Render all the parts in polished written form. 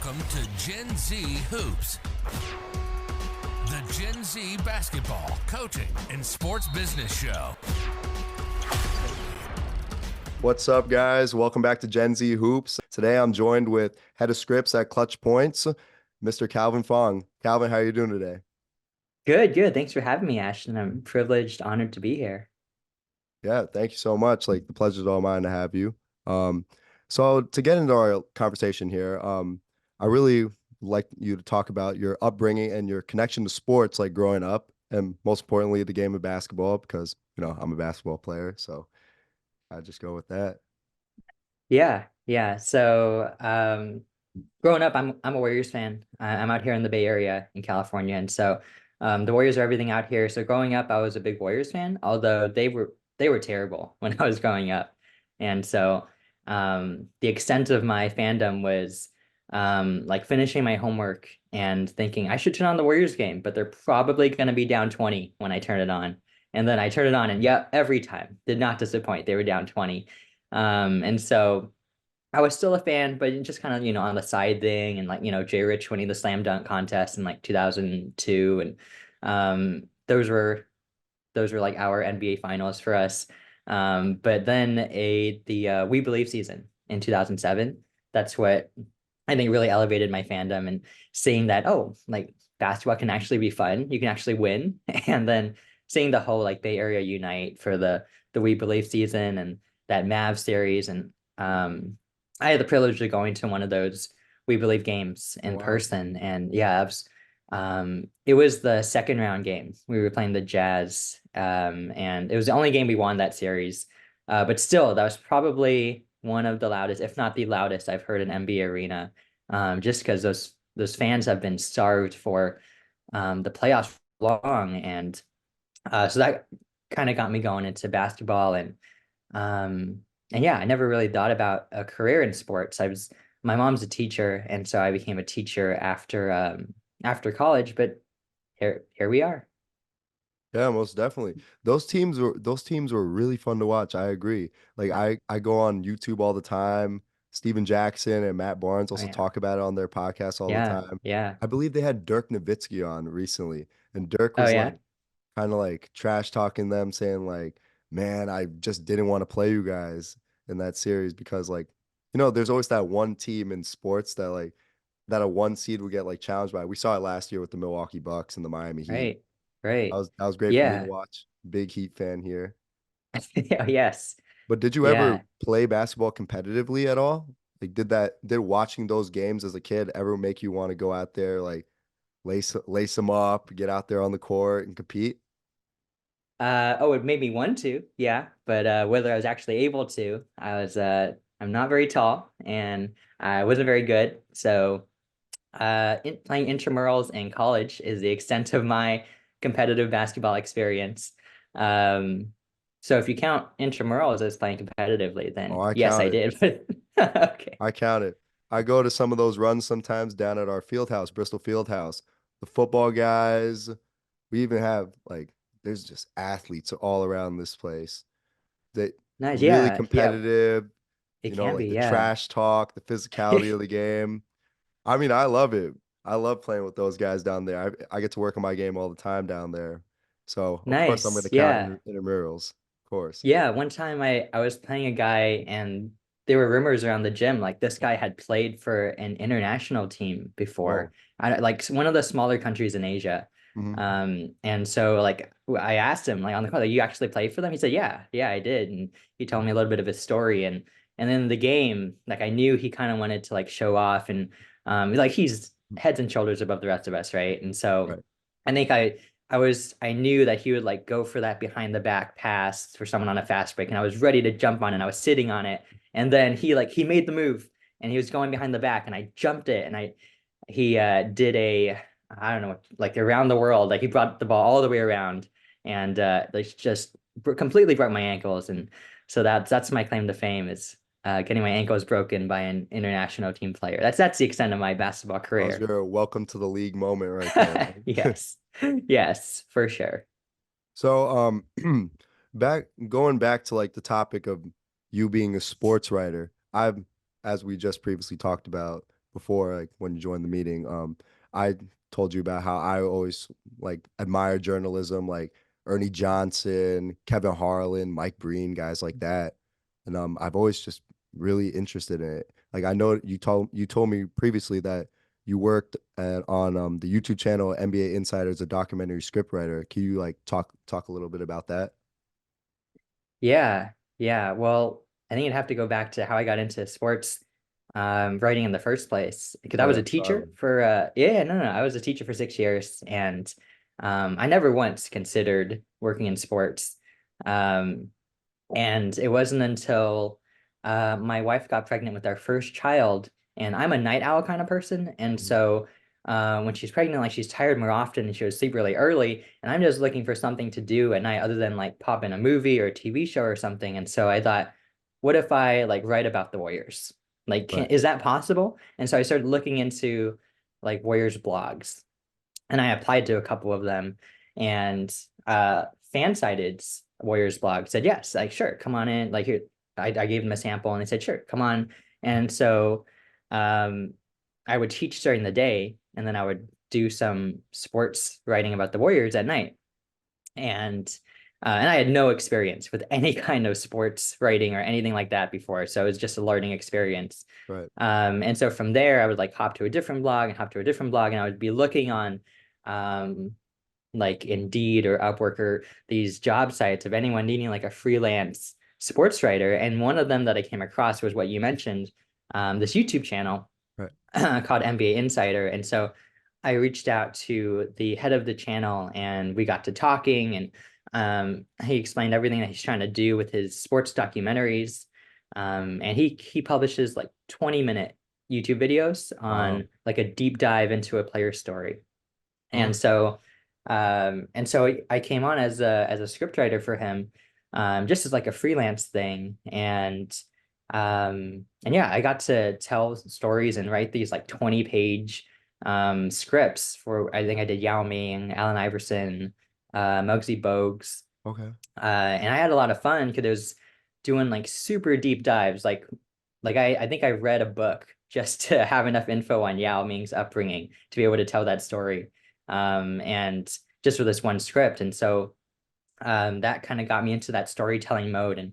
Welcome to Gen Z Hoops, the Gen Z basketball, coaching, and sports business show. What's up, guys? Welcome back to Gen Z Hoops. Today I'm joined with head of scripts at Clutch Points, Mr. Calvin Fong. Calvin, how are you doing today? Good. Thanks for having me, Ashton. I'm privileged, honored to be here. Yeah, thank you so much. The pleasure's all mine to have you. So to get into our conversation here, I really like you to talk about your upbringing and your connection to sports, like growing up, and most importantly, the game of basketball, because I'm a basketball player, so I just go with that. Yeah. So, growing up, I'm a Warriors fan. I'm out here in the Bay Area in California, and so the Warriors are everything out here. So growing up, I was a big Warriors fan, although they were terrible when I was growing up, and so the extent of my fandom was like finishing my homework and thinking I should turn on the Warriors game, but they're probably going to be down 20 when I turn it on. And then I turn it on, and yeah, every time did not disappoint. They were down 20. And so I was still a fan, but just kind of, on the side thing, and like, Jay Rich winning the slam dunk contest in like 2002. And those were like our NBA finals for us. But then the We Believe season in 2007, that's what I think really elevated my fandom, and seeing that, oh, like basketball can actually be fun. You can actually win. And then seeing the whole like Bay Area unite for the We Believe season and that Mavs series. And I had the privilege of going to one of those We Believe games Oh, in wow. person. And yeah, it was the second round game. We were playing the Jazz, and it was the only game we won that series. But still, that was probably one of the loudest, if not the loudest, I've heard an NBA arena. Just because those fans have been starved for the playoffs long, and so that kind of got me going into basketball. And yeah, I never really thought about a career in sports. My mom's a teacher, and so I became a teacher after college. But here we are. Yeah, most definitely. Those teams were really fun to watch. I agree. I go on YouTube all the time. Steven Jackson and Matt Barnes Oh also yeah, talk about it on their podcast all the yeah, time. yeah. I believe they had Dirk Nowitzki on recently, and Dirk Oh was yeah. like kind of like trash talking them, saying like, "Man, I just didn't want to play you guys in that series because there's always that one team in sports that a one seed would get like challenged by. We saw it last year with the Milwaukee Bucks and the Miami Heat. Right, That right. was that was great for me to Yeah. watch. Big Heat fan here. Yeah, yes. But did you ever Yeah. play basketball competitively at all? Like, did watching those games as a kid ever make you want to go out there, like lace them up, get out there on the court and compete? Oh, it made me want to, yeah. But whether I was actually able to, I'm not very tall, and I wasn't very good. So playing intramurals in college is the extent of my competitive basketball experience. Um, so if you count intramurals as playing competitively, Oh, then I yes, count I it. did. But okay. I count it. I go to some of those runs sometimes down at our field house, Bristol Field House. The football guys, we even have there's just athletes all around this place that Nice. really Yeah. competitive, It can be, like the yeah. trash talk, the physicality of the game. I mean, I love it. I love playing with those guys down there. I get to work on my game all the time down there. So, of course, I'm going Nice. to count Yeah. intramurals, of course. Yeah, one time I was playing a guy, and there were rumors around the gym like this guy had played for an international team Whoa. before, like one of the smaller countries in Asia. Hmm. And so like I asked him like on the call, like, you actually played for them? He said, yeah, I did. And he told me a little bit of his story, and then the game, like I knew he kind of wanted to like show off, and like he's heads and shoulders above the rest of us, right? And so Right. I think I knew that he would like go for that behind the back pass for someone on a fast break, and I was ready to jump on it, and I was sitting on it. And then he made the move, and he was going behind the back, and I jumped it, and he did a, I don't know, like around the world. Like he brought the ball all the way around, and like just completely broke my ankles. And so that's my claim to fame, is getting my ankles broken by an international team player. That's the extent of my basketball That was career. your welcome to the league moment right there, man. Yes. Yes, for sure. So, going back to like the topic of you being a sports writer, as we just previously talked about, before, like when you joined the meeting, I told you about how I always like admire journalism, like Ernie Johnson, Kevin Harlan, Mike Breen, guys like that. And I've always just really interested in it. Like I know you told me previously that you worked on the YouTube channel NBA Insider as a documentary scriptwriter. Can you like talk a little bit about that? Yeah, yeah. Well, I think you'd have to go back to how I got into sports writing in the first place. Because I Oh was yeah, a sorry. teacher for yeah, no, no, I was a teacher for 6 years, and I never once considered working in sports. Um, and it wasn't until my wife got pregnant with our first child, and I'm a night owl kind of person. And Mhm. so when she's pregnant, like she's tired more often and she would sleep really early. And I'm just looking for something to do at night other than like pop in a movie or a TV show or something. And so I thought, what if I like write about the Warriors? Like, Right. is that possible? And so I started looking into like Warriors blogs, and I applied to a couple of them, and Fansided's Warriors blog said yes, like sure, come on in. Like here, I gave them a sample, and they said sure, come on. And so um, I would teach during the day, and then I would do some sports writing about the Warriors at night. And I had no experience with any kind of sports writing or anything like that before, so it was just a learning experience. Right. And so from there, I would like hop to a different blog and hop to a different blog, and I would be looking on um, like Indeed or Upwork or these job sites of anyone needing like a freelance sports writer. And one of them that I came across was what you mentioned, this YouTube channel Right. called NBA Insider. And so I reached out to the head of the channel, and we got to talking, and he explained everything that he's trying to do with his sports documentaries. And he publishes like 20-minute YouTube videos Wow. on like a deep dive into a player story. Oh, And so I came on as a scriptwriter for him, just as like a freelance thing. And yeah, I got to tell stories and write these like 20-page scripts for, I think I did Yao Ming, Allen Iverson, Muggsy Bogues. okay. And I had a lot of fun because it was doing like super deep dives. Like I think I read a book just to have enough info on Yao Ming's upbringing to be able to tell that story. And just for this one script. And so that kind of got me into that storytelling mode. And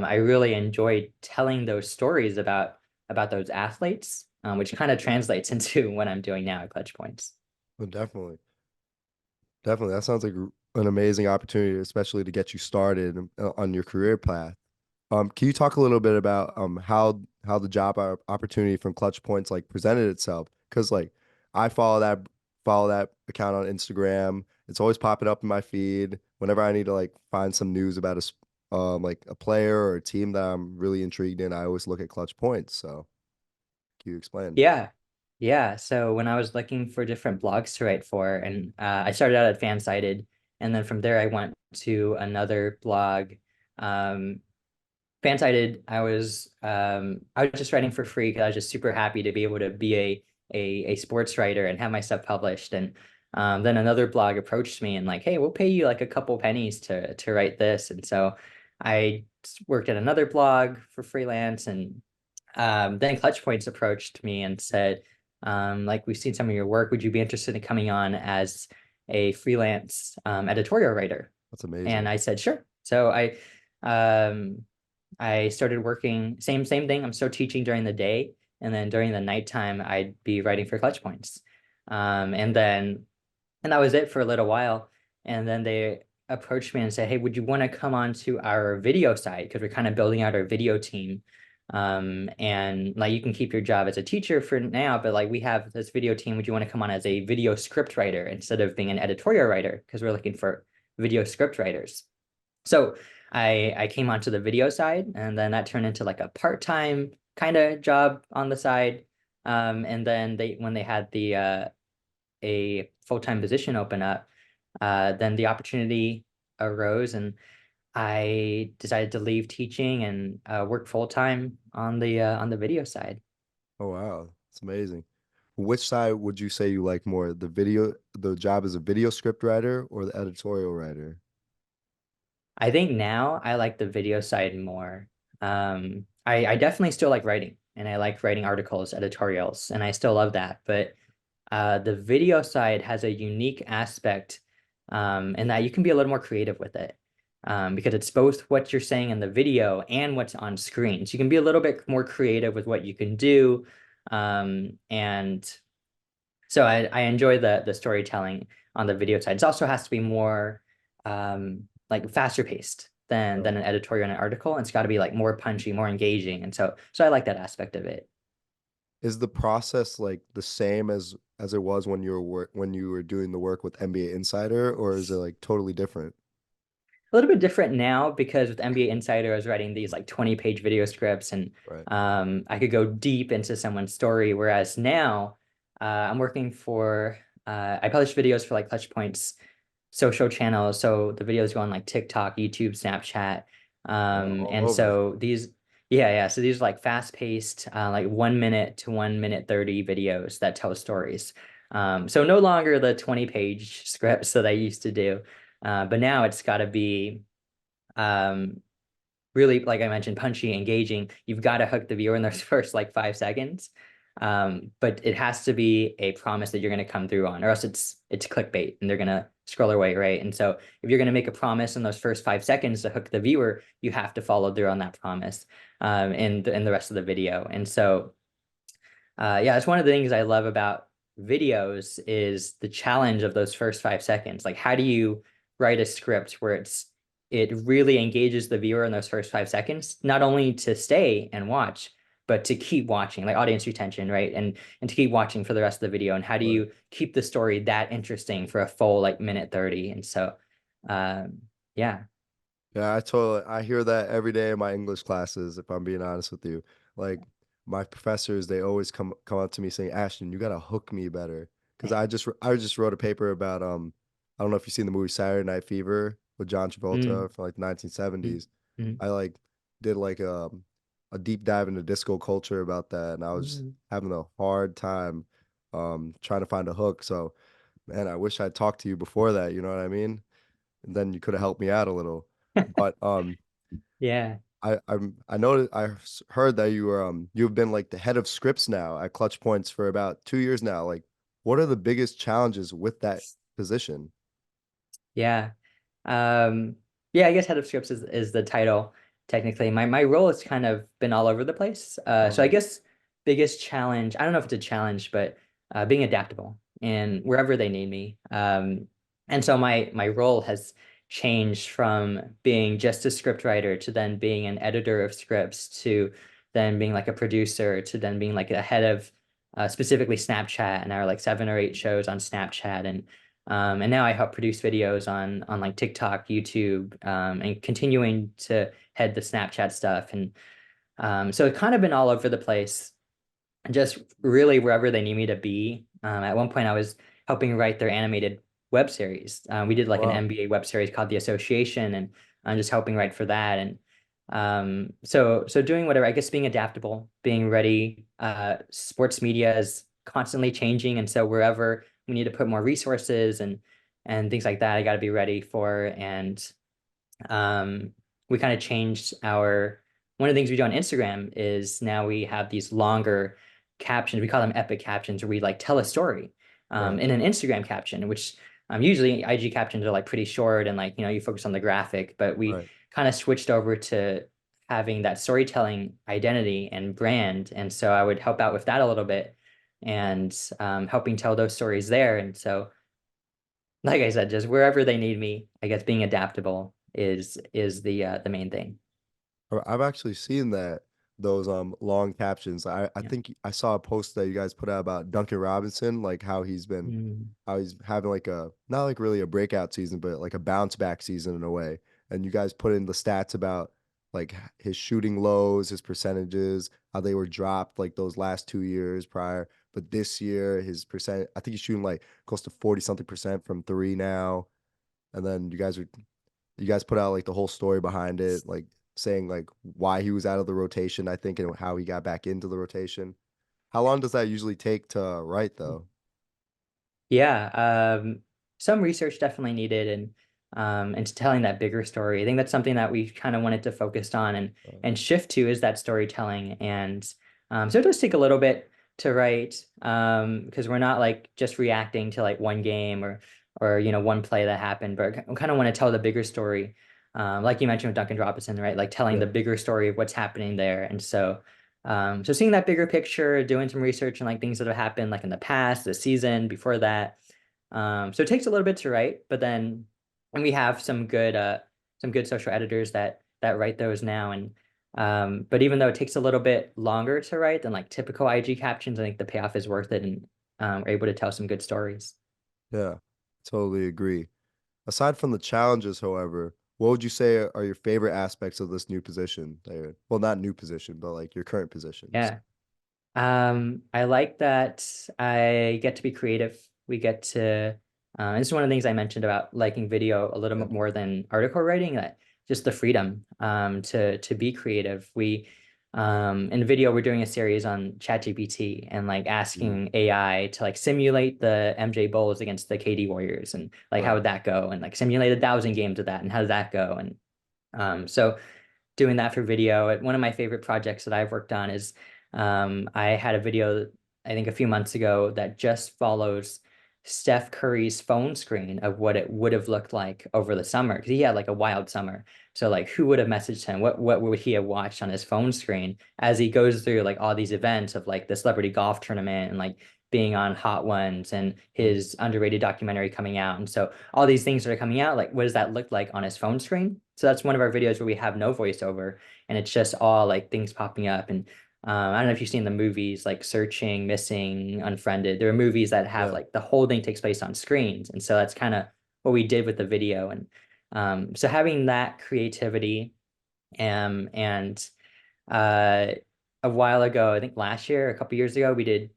I really enjoyed telling those stories about those athletes, which kind of translates into what I'm doing now at Clutch Points. Well, definitely. Definitely. That sounds like an amazing opportunity, especially to get you started on your career path. Can you talk a little bit about how the job opportunity from Clutch Points like presented itself? Because like I follow that account on Instagram. It's always popping up in my feed whenever I need to like find some news about like a player or a team that I'm really intrigued in. I always look at Clutch Points. So can you explain? Yeah. Yeah. So when I was looking for different blogs to write for, and I started out at Fansided, and then from there I went to another blog. Um, Fansided, I was just writing for free because I was just super happy to be able to be a sports writer and have my stuff published. And then another blog approached me and like, hey, we'll pay you like a couple pennies to write this. And so I worked at another blog for freelance, and then Clutch Points approached me and said, like, we've seen some of your work. Would you be interested in coming on as a freelance editorial writer? That's amazing. And I said, sure. So um, I started working, same thing. I'm still teaching during the day, and then during the nighttime, I'd be writing for Clutch Points. And that was it for a little while. And then they approached me and said, hey, would you want to come on to our video side? Because we're kind of building out our video team. And like you can keep your job as a teacher for now, but like we have this video team. Would you want to come on as a video script writer instead of being an editorial writer? Because we're looking for video script writers. So I came onto the video side, and then that turned into like a part-time kind of job on the side. And then when they had a full-time position open up, then the opportunity arose, and I decided to leave teaching and work full-time on the video side. Oh wow, it's amazing. Which side would you say you like more? The job as a video script writer or the editorial writer? I think now I like the video side more. I definitely still like writing. and I like writing articles, editorials, and I still love that. But the video side has a unique aspect, in that you can be a little more creative with it, because it's both what you're saying in the video and what's on screen. So you can be a little bit more creative with what you can do. And so I enjoy the storytelling on the video side. It also has to be more like faster paced than an editorial and an article. And it's got to be like more punchy, more engaging. And so I like that aspect of it. Is the process like the same as it was when when you were doing the work with NBA Insider, or is it like totally different? A little bit different now because with NBA Insider, I was writing these like 20-page video scripts, and Right. I could go deep into someone's story. Whereas now, I'm working for I publish videos for like Touchpoint's social channels. So the videos go on like TikTok, YouTube, Snapchat. All And over. so these, yeah. So these are like fast-paced, like 1 minute to 1 minute 30 videos that tell stories. So no longer the 20-page scripts that I used to do. But now it's got to be um, really, like I mentioned, punchy, engaging. You've got to hook the viewer in those first like 5 seconds. But it has to be a promise that you're going to come through on, or else it's clickbait and they're going to scroll away, right? And so if you're going to make a promise in those first 5 seconds to hook the viewer, you have to follow through on that promise in the rest of the video. And so yeah, it's one of the things I love about videos is the challenge of those first 5 seconds. Like, how do you write a script where it really engages the viewer in those first 5 seconds, not only to stay and watch, but to keep watching, like audience retention, right? And to keep watching for the rest of the video. And how do Right. you keep the story that interesting for a full like minute 30? And so, yeah. Yeah, I hear that every day in my English classes, if I'm being honest with you. Like my professors, they always come up to me saying, "Ashton, you gotta hook me better." Because I just wrote a paper about I don't know if you've seen the movie Saturday Night Fever with John Mm, Travolta from like the mm, 1970s. mm, I like did like a deep dive into disco culture about that, and I was mm. having a hard time trying to find a hook. So, man, I wish I'd talked to you before that, you know what I mean? And then you could have helped me out a little. But Yeah. I know heard that you've been like the head of scripts now at Clutch Points for about 2 years now. Like, what are the biggest challenges with that position? Yeah. Um, yeah, I guess head of scripts is the title technically. My role has kind of been all over the place. So I Um, guess biggest challenge, I don't know if it's a challenge, but being adaptable and wherever they need me. And so my role has changed from being just a script writer to then being an editor of scripts to then being like a producer to then being like a head of specifically Snapchat and our like 7 or 8 shows on Snapchat and now I help produce videos on like TikTok, YouTube, and continuing to head the Snapchat stuff. And so it's kind of been all over the place, just really wherever they need me to be. At one point, I was helping write their animated web series. We did like an wow. NBA web series called The Association, and I'm just helping write for that. And so doing whatever, I guess being adaptable, being ready. Sports media is constantly changing, and so wherever we need to put more resources and things like that, I got to be ready for. And we kind of changed our one of the things we do on Instagram is now we have these longer captions. We call them epic captions, where we like tell a story Right. in an Instagram caption, which usually IG captions are like pretty short and like you focus on the graphic, but we Right. kind of switched over to having that storytelling identity and brand. And so I would help out with that a little bit and helping tell those stories there. And so like I said, just wherever they need me, I guess being adaptable is the main thing. I've actually seen that those long captions. I Yeah. think I saw a post that you guys put out about Duncan Robinson, like Mm. how he's having like a not like really a breakout season, but like a bounce back season in a way. And you guys put in the stats about like his shooting lows, his percentages, how they were dropped like those last 2 years prior. But this year, his percent, I think he's shooting like close to 40 something percent from three now. And then you guys put out like the whole story behind it, like saying like why he was out of the rotation, I think, and how he got back into the rotation. How long does that usually take to write though? Yeah, some research definitely needed and telling that bigger story. I think that's something that we kind of wanted to focus on and Uh, and shift to is that storytelling. And So it does take a little bit to write, because we're not like just reacting to like one game or one play that happened, but I kind of want to tell the bigger story. Like you mentioned with Duncan Robinson, right? Like telling Yeah. the bigger story of what's happening there. And so seeing that bigger picture, doing some research and like things that have happened like in the past, the season before that. So it takes a little bit to write, but then and we have some good social editors that write those now. And but even though it takes a little bit longer to write than like typical IG captions, I think the payoff is worth it, and we're able to tell some good stories. Yeah, totally agree. Aside from the challenges, however, what would you say are your favorite aspects of this new position? Well, not new position, but like your current positions. Yeah. I like that I get to be creative. We get to, this is one of the things I mentioned about liking video a little Yeah. bit more than article writing, that just the freedom to be creative. In video, we're doing a series on ChatGPT and like Mhm. asking AI to like simulate the MJ Bulls against the KD Warriors, and like how Right. would that go, and like simulate 1,000 games of that, and how does that go? And so doing that for video. One of my favorite projects that I've worked on is I had a video, I think a few months ago, that just follows Steph Curry's phone screen of what it would have looked like over the summer, because he had like a wild summer. So like who would have messaged him? What would he have watched on his phone screen as he goes through like all these events of like the celebrity golf tournament and like being on Hot Ones and Mm. his underrated documentary coming out. And so all these things that are coming out, like what does that look like on his phone screen? So that's one of our videos where we have no voiceover and it's just all like things popping up. And I don't know if you've seen the movies like Searching, Missing, Unfriended. There are movies that have Yeah. like the whole thing takes place on screens. And so that's kind of what we did with the video. And so having that creativity, and uh, a while ago, I think last year, a couple years ago, we did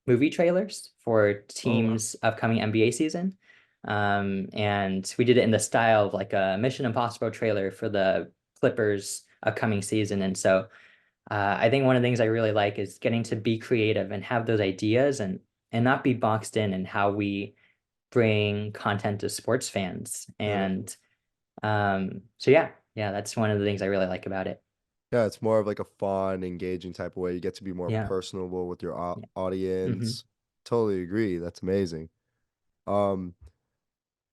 movie trailers for Oh, wow. teams' upcoming NBA season. And we did it in the style of like a Mission Impossible trailer for the Clippers' upcoming season. And so I think one of the things I really like is getting to be creative and have those ideas and not be boxed in how we bring content to sports fans. Yeah. And so yeah, that's one of the things I really like about it. Yeah, it's more of like a fun, engaging type of way. You get to be more Yeah. personable with your Yeah. Hmm. audience. Totally agree. That's amazing. Um,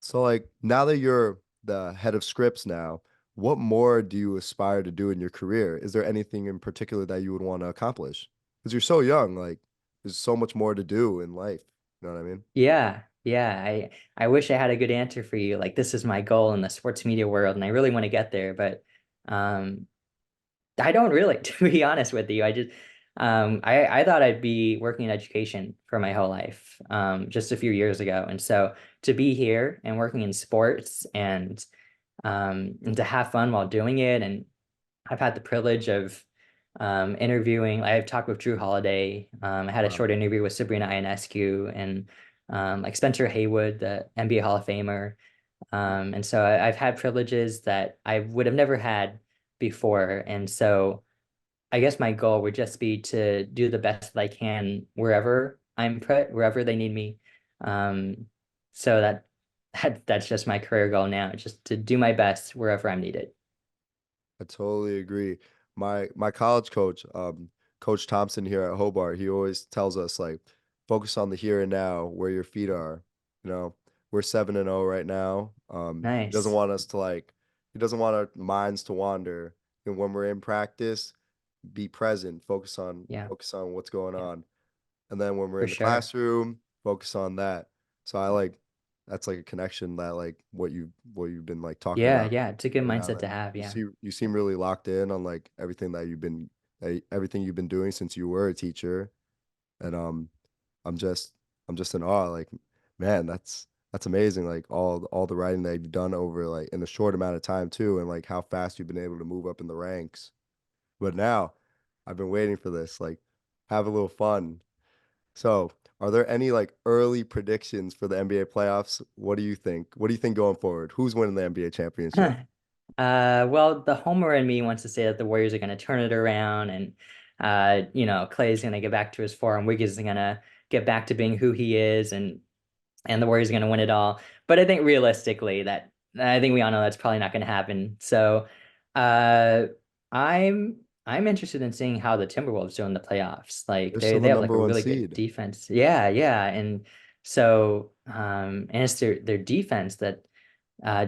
so like now that you're the head of scripts now, what more do you aspire to do in your career? Is there anything in particular that you would want to accomplish? Because you're so young, like there's so much more to do in life. You know what I mean? Yeah. Yeah. I wish I had a good answer for you. Like this is my goal in the sports media world, and I really want to get there, but um I don't really, to be honest with you. I thought I'd be working in education for my whole life, just a few years ago. And so to be here and working in sports and to have fun while doing it. And I've had the privilege of interviewing. I've talked with Drew Holiday. I had a Wow. short interview with Sabrina Ionescu and like Spencer Haywood, the NBA Hall of Famer. And so I've had privileges that I would have never had before. And so I guess my goal would just be to do the best that I can wherever I'm put, wherever they need me. Um, so that's just my career goal now, just to do my best wherever I'm needed. I totally agree. My college coach, Coach Thompson here at Hobart, he always tells us like focus on the here and now, where your feet are. You know, we're 7-0 right now. He doesn't Nice. want us to like he doesn't want our minds to wander. And when we're in practice, be present, Yeah, focus on what's going yeah, on. And then when we're for in the sure. classroom, focus on that. So I like that's like a connection that like what you've been like talking Yeah, about yeah, it's a good right now. mindset That to have. Yeah. you seem really locked in on like everything that everything you've been doing since you were a teacher. And I'm just I'm just in awe. Like, man, that's amazing. Like all the writing that you've done over like in a short amount of time too, and like how fast you've been able to move up in the ranks. But now I've been waiting for this. Like, have a little fun. So, are there any like early predictions for the NBA playoffs? What do you think? What do you think going forward? Who's winning the NBA championship? Well, the homer in me wants to say that the Warriors are going to turn it around, and Clay's going to get back to his form. Wiggins is going to get back to being who he is, and the Warriors are going to win it all. But I think realistically, I think we all know that's probably not going to happen. So, uh, I'm I'm interested in seeing how the Timberwolves do in the playoffs. Like They're still they the have like number a one really good seed. defense. Yeah, yeah. And so and it's their defense that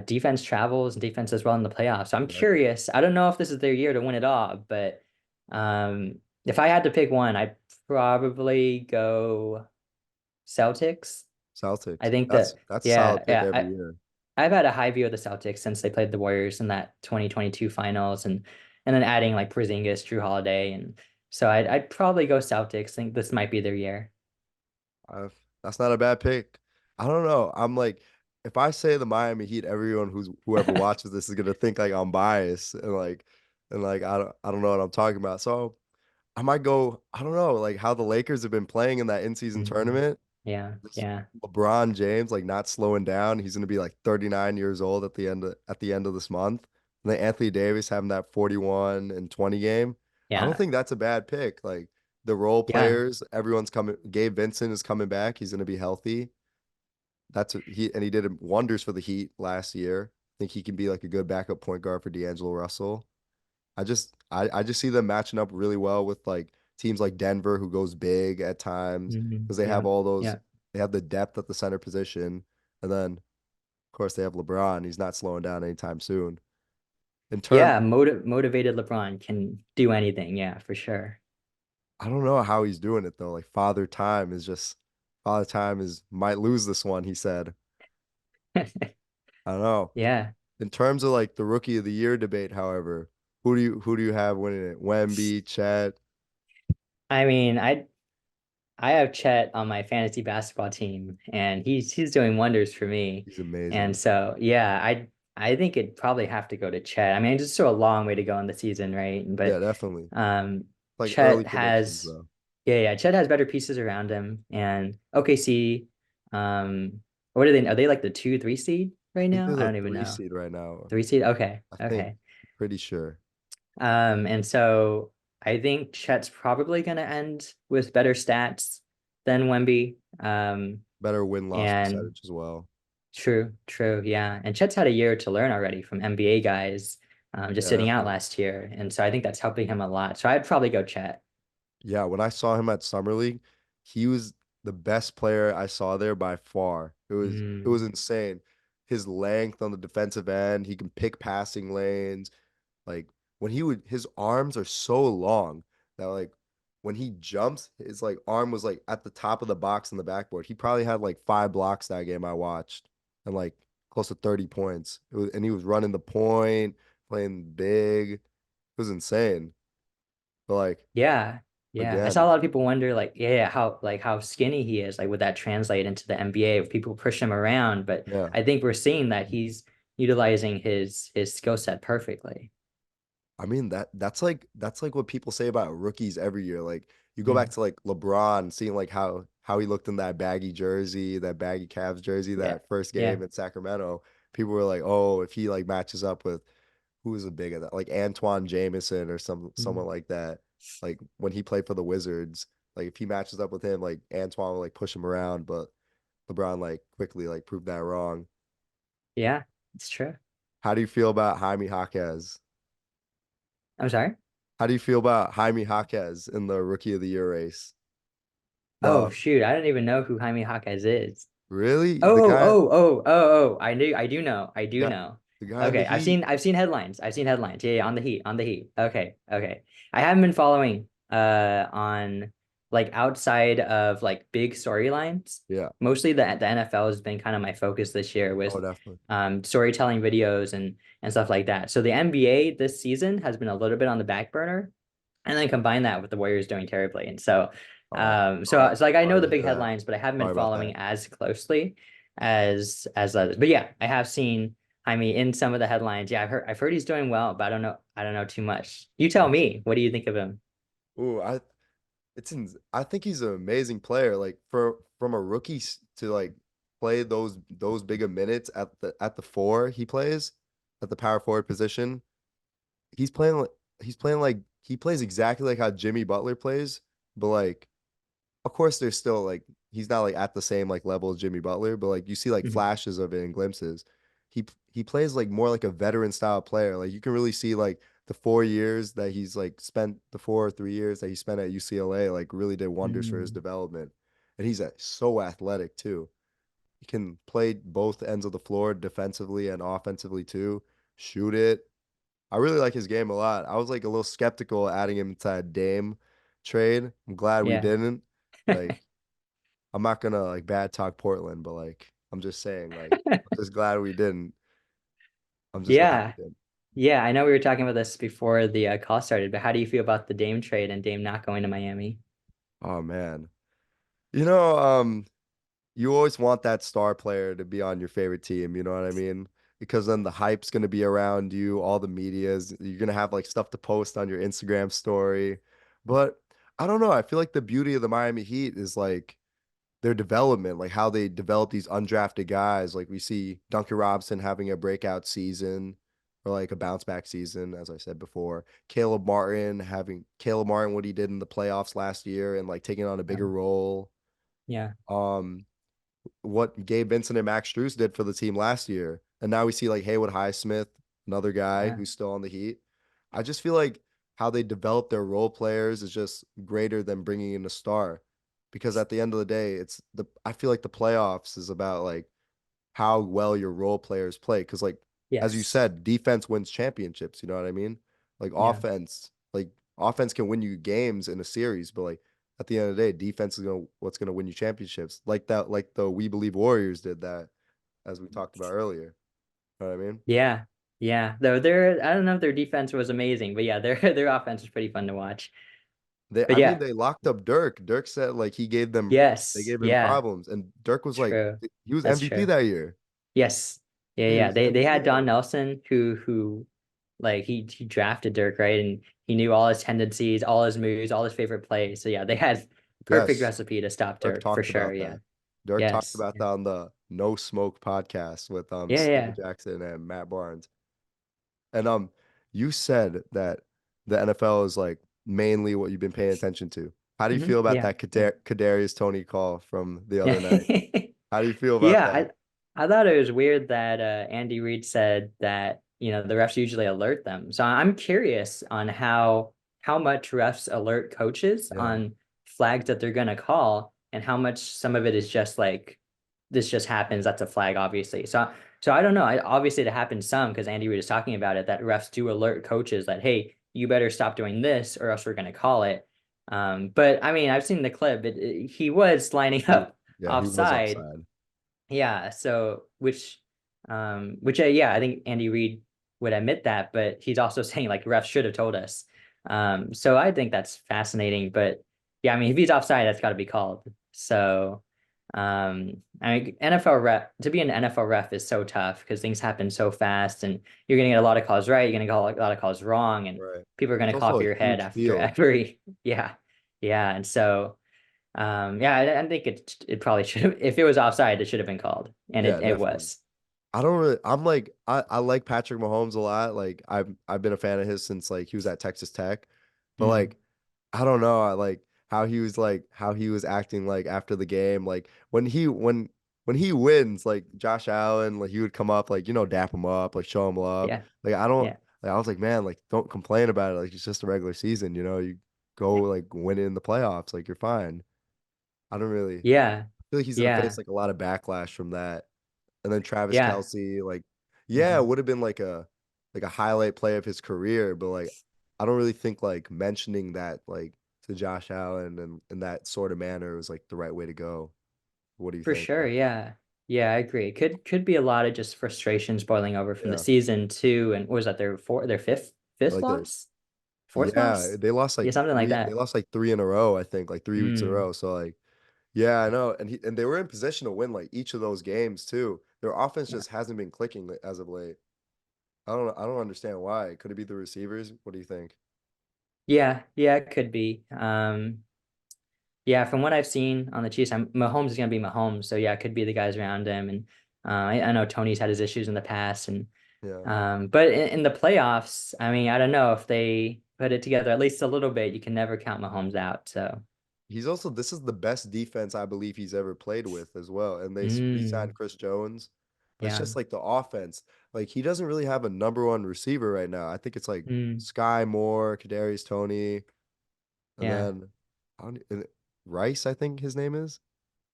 defense travels and defense as well in the playoffs. So I'm Exactly. curious. I don't know if this is their year to win it all, but if I had to pick one, I'd probably go Celtics. I Celtics. think that That's a yeah, solid pick yeah. every year. I've had a high view of the Celtics since they played the Warriors in that 2022 finals and then adding like Porzingis, Drew Holiday, and so I'd probably go Celtics. Think this might be their year. That's not a bad pick. I don't know. I'm like, if I say the Miami Heat, everyone whoever watches this is gonna think like I'm biased and like I don't know what I'm talking about. So I might go. I don't know, like how the Lakers have been playing in that in-season Mhm. tournament. Yeah, This yeah, LeBron James like not slowing down. He's gonna be like 39 years old at the end of this month. And then Anthony Davis having that 41 and 20 game. I don't yeah, think that's a bad pick. Like the role yeah, players, everyone's coming. Gabe Vincent is coming back. He's gonna be healthy. He did wonders for the Heat last year. I think he can be like a good backup point guard for D'Angelo Russell. I just see them matching up really well with like teams like Denver who goes big at times because they have yeah, all those yeah, they have the depth at the center position. And then of course they have LeBron. He's not slowing down anytime soon. In term yeah. Motivated LeBron can do anything. Yeah, for sure. I don't know how he's doing it though. Like Father Time is might lose this one, he said. I don't know. Yeah. In terms of like the rookie of the year debate, however, who do you have winning it? Wemby, Chet. I mean, I have Chet on my fantasy basketball team, and he's doing wonders for me. He's And amazing. so, yeah, I think it'd probably have to go to Chet. I mean, it's just still a long way to go in the season, right? Yeah, But definitely. um, Like early Chet predictions has, though. yeah, yeah, Chet has better pieces around him, and OKC, um, what are they? Are they like the 2, 3 seed right Think now? they're I the don't even three know. seed right now. 3 seed? Okay, I think. okay. Pretty sure. And so I think Chet's probably going to end with better stats than Wemby. Better win-loss And percentage as well. true, true, yeah. And Chet's had a year to learn already from NBA guys, just Yeah, sitting out definitely. last year. And so I think that's helping him a lot. So I'd probably go Chet. Yeah, when I saw him at Summer League, he was the best player I saw there by far. It was Mm, insane. His length on the defensive end, he can pick passing lanes. Like his arms are so long that like when he jumps, his like arm was like at the top of the box in the backboard. He probably had like 5 blocks that game I watched and like close to 30 points. And he was running the point, playing big. It was insane. But like yeah. Yeah. I saw a again, lot of people wonder yeah, how skinny he is. Like, would that translate into the NBA if people push him around? But yeah. I think we're seeing that he's utilizing his skill set perfectly. I mean that's like what people say about rookies every year. Like you go back Mm, to like LeBron, seeing like how he looked in that baggy jersey, that baggy Cavs jersey, yeah. that first Yeah. game in Sacramento. People were like, oh, if he like matches up with who is a big of that, like Antoine Jameson or someone Mm. like that. Like when he played for the Wizards, like if he matches up with him, like Antoine will like push him around, but LeBron like quickly like proved that wrong. Yeah, it's true. How do you feel about Jaime Jaquez? I'm sorry. How do you feel about Jaime Jaquez in the Rookie of the Year race? Oh The shoot, I don't even know who Jaime Jaquez is. Really? The Oh, guy, oh, oh, oh, oh. I do know. I do got know. the guy in the Okay, Heat. I've seen headlines. I've seen headlines. Yeah, yeah, on the Heat, on the Heat. Okay, okay. I haven't been following on like outside of like big storylines. Yeah. Mostly the NFL has been kind of my focus this year Oh, with definitely. storytelling videos and stuff like that. So the NBA this season has been a little bit on the back burner, and then combine that with the Warriors doing terribly. And so Oh, so it's like I know sorry the about big that. headlines, but I haven't been Sorry about that. following as closely as others. But yeah, I have seen Jaime in some of the headlines. Yeah, I've heard he's doing well, but I don't know too much. You tell That's me, what do you think of him? ooh, I think he's an amazing player. Like from a rookie to like play those bigger minutes at the four he plays at the power forward position. He's playing like he plays exactly like how Jimmy Butler plays, but like of course there's still like he's not like at the same like level as Jimmy Butler, but like you see like Mhm. flashes of it and glimpses. He he plays like more like a veteran style player. Like you can really see like the 4 years that he's like spent, the 4 or 3 years that he spent at UCLA, like really did wonders for his Mm, development. And he's so athletic too. He can play both ends of the floor defensively and offensively too. Shoot it. I really like his game a lot. I was like a little skeptical adding him to that Dame trade. I'm glad we yeah. didn't. Like, I'm not gonna like bad talk Portland, but like I'm just saying, like I'm just glad we didn't. I'm just glad we Yeah. didn't. Yeah. I know we were talking about this before the call started, but how do you feel about the Dame trade and Dame not going to Miami? Oh man. You know, you always want that star player to be on your favorite team, you know what I mean? Because then the hype's gonna be around you, all the media's, you're gonna have like stuff to post on your Instagram story. But I don't know. I feel like the beauty of the Miami Heat is like their development, like how they develop these undrafted guys. Like we see Duncan Robinson having a breakout season or like a bounce back season, as I said before. Caleb Martin, what he did in the playoffs last year and like taking on a bigger Um, role. yeah. Um, what Gabe Vincent and Max Strus did for the team last year. And now we see like Haywood Highsmith, another guy Yeah. who's still on the Heat. I just feel like how they develop their role players is just greater than bringing in a star. Because at the end of the day, I feel like the playoffs is about like how well your role players play. Because like as you Yes. said, defense wins championships. You know what I mean? Like Yeah. offense can win you games in a series, but like at the end of the day, defense is what's gonna win you championships. Like that, like the We Believe Warriors did that, as we talked about earlier. You know what I mean? Yeah. Yeah. Though their I don't know if their defense was amazing, but yeah, their their offense was pretty fun to watch. But I mean, yeah, they locked up Dirk. Dirk said like they yes. gave him Yeah. problems, and Dirk was like, True. he was That's MVP true. that year. Yes. Yeah, Yeah, he yeah. was the They MVP had that Don year. Nelson who like he drafted Dirk, right? And he knew all his tendencies, all his moves, all his favorite plays. So yeah, they had perfect Yes, recipe to stop Dirk Dirk for talked sure. about Yeah. that. Dirk talked Yes. about that on the No Smoke podcast with Yeah, Stephen yeah. Jackson and Matt Barnes. And you said that the NFL is like mainly what you've been paying attention to. How do you feel about Yeah. that Kadarius Tony call from the other night? Yeah. How do you feel about Yeah, that? I thought it was weird that Andy Reid said that, the refs usually alert them. So I'm curious on how much refs alert coaches Yeah, on flags that they're gonna call and how much some of it is just like this just happens, that's a flag, obviously. So I don't know. Obviously it happens some because Andy Reid is talking about it that refs do alert coaches that, hey, you better stop doing this or else we're gonna call it. But I mean, I've seen the clip. He was lining up yeah, he was offside. offside. Yeah, so which yeah, I think Andy Reid would admit that, but he's also saying like refs should have told us. So I think that's fascinating, but yeah, I mean if he's offside, that's got to be called. So I mean NFL ref to be an NFL ref is so tough because things happen so fast and you're gonna get a lot of calls right, you're gonna get a lot of calls wrong, and Right. people are It's gonna call also for a your head huge after field. every yeah, yeah, and so. Yeah, I think it probably should have, if it was offside, it should have been called, and Yeah, it definitely. was. I'm like I like Patrick Mahomes a lot. Like I've been a fan of his since like he was at Texas Tech. But Mm, like I don't know, I like how he was acting like after the game. Like when he wins, like Josh Allen, like he would come up, like, dap him up, like show him love. yeah, Like I don't yeah, like I was like, man, like don't complain about it. Like it's just a regular season, you go like win it in the playoffs, like you're fine. I don't really yeah, feel like he's gonna face yeah, like a lot of backlash from that. And then Travis yeah. Kelsey, like, yeah, it Mhm. would have been like a highlight play of his career, but like I don't really think like mentioning that like to Josh Allen and in that sort of manner was like the right way to go. What do you For think? sure. Yeah, yeah, I agree. Could be a lot of just frustrations boiling over from the Yeah. season too, and what was that their fifth Like the loss, fourth yeah, loss? they Yeah, something like that. lost like three in a row, I think, like 3 weeks in a Mm, row. So like yeah, I know. And they were in position to win like each of those games too. Their offense yeah, just hasn't been clicking as of late. I don't understand why. Could it be the receivers? What do you think? yeah, yeah. It could be. Yeah, from what I've seen on the Chiefs, Mahomes is going to be Mahomes. So yeah, it could be the guys around him. And I know Tony's had his issues in the past, and Yeah. but in the playoffs, I mean, I don't know if they put it together at least a little bit. You can never count Mahomes out. So He's also this is the best defense I believe he's ever played with as well. And they re-signed mm, Chris Jones. but it's just like the offense. Like he doesn't really have a number one receiver right now. I think it's like Sky Moore, Kadarius Toney, and Yeah. then and Rice, I think his name is.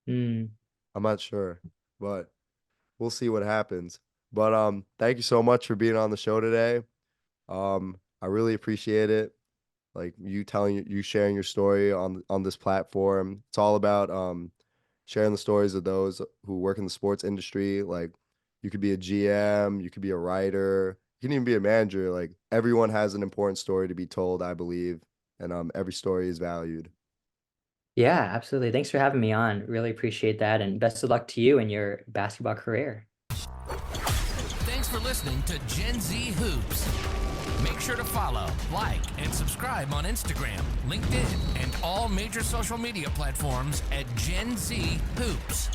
Mm. I'm not sure, but we'll see what happens. But thank you so much for being on the show today. I really appreciate it. Like you sharing your story on this platform. It's all about sharing the stories of those who work in the sports industry. Like you could be a GM, you could be a writer, you can even be a manager. Like everyone has an important story to be told, I believe, and every story is valued. Yeah, absolutely. Thanks for having me on. Really appreciate that. And best of luck to you in your basketball career. Thanks for listening to Gen Z Hoops. Make sure to follow, like, and subscribe on Instagram, LinkedIn, and all major social media platforms at Gen Z Hoops.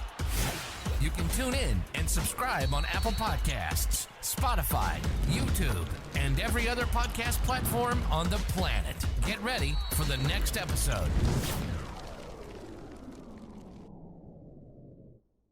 You can tune in and subscribe on Apple Podcasts, Spotify, YouTube, and every other podcast platform on the planet. Get ready for the next episode.